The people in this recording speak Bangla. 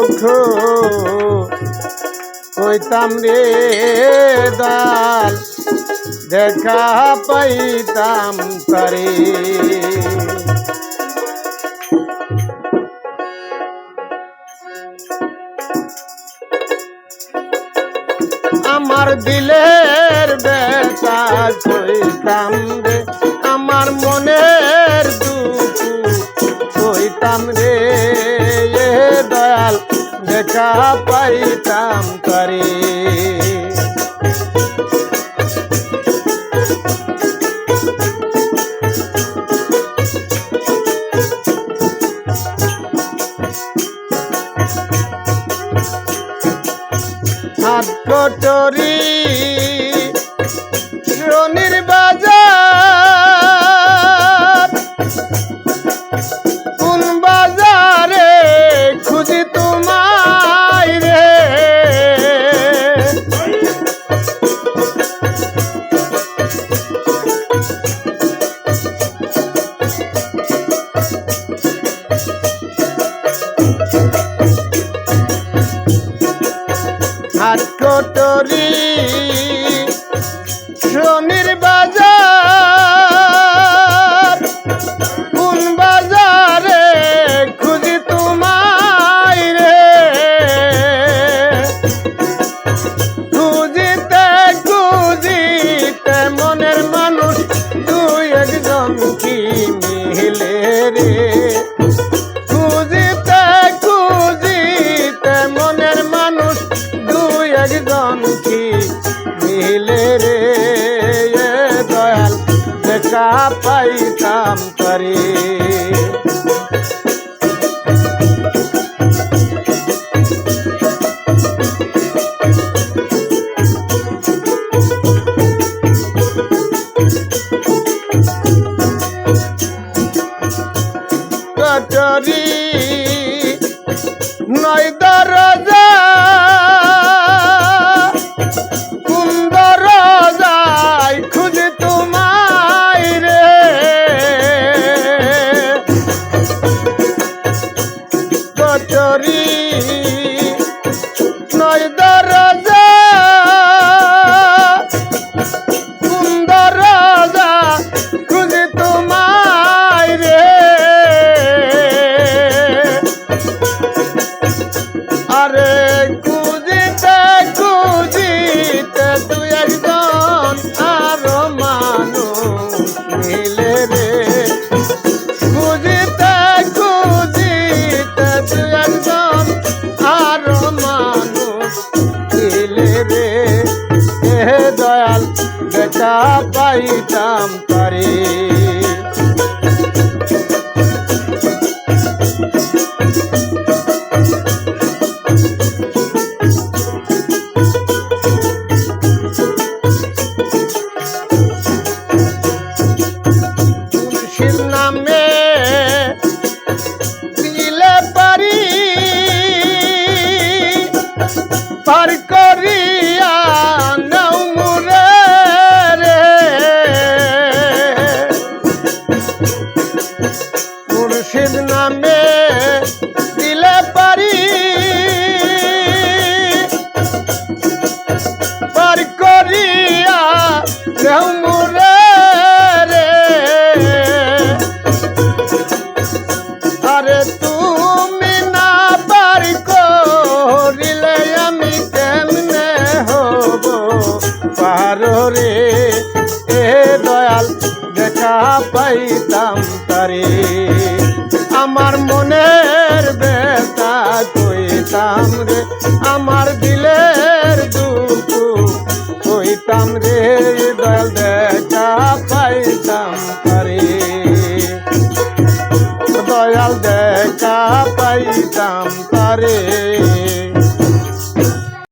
দুঃখ কইতাম রে দয়াল দেখা পাইতাম তারে। আমার দিলের ব্যথা কইতাম রে, আমার মনের দুঃখ কইতাম রে দয়াল দেখা পাইতাম তারে। হাত কটরি রনির বাজার, কোন বাজারে খুঁজি তোমায় রে। হাত কটরি রনির বাজার, কোন বাজারে খুঁজি তোমায় রে। খুঁজিতে খুঁজিতে মনের মানুষ দুই একজন কি মিলে রে। খুঁজিতে খুঁজিতে মনের মানুষ দুই একজন কি মিলে রে দয়াল দেখা পাইতাম তারে। কটরি নয় দরজা, কোন দরজায় খুঁজি তোমায় রে। কটরি নয় দরজা, কোন দরজা খুঁজি তোমায় রে। আরে খুঁজিতে খুঁজিতে দুই একজন আরো মানুষ মিলে রে। খুঁজিতে খুঁজিতে দুই একজন আরো মানুষ মিলে রে দয়াল দেখা পাইতাম তারে। নামে দিলে পারি পার করিয়া নাও মুরে রে। মুর্শিদ নামে দিলে পারি পার করিয়া নাও মুরে রে। আরে তুমি না পার করিলে আমি কেমনে হব পার রে দয়াল দেখা পাইতাম তারে। আমার মনের ব্যথা কইতাম রে, আমার দিলের দুঃখ কইতাম রে দয়াল দেখা পাইতাম তারে। দয়াল দেখা পাইতাম তারে।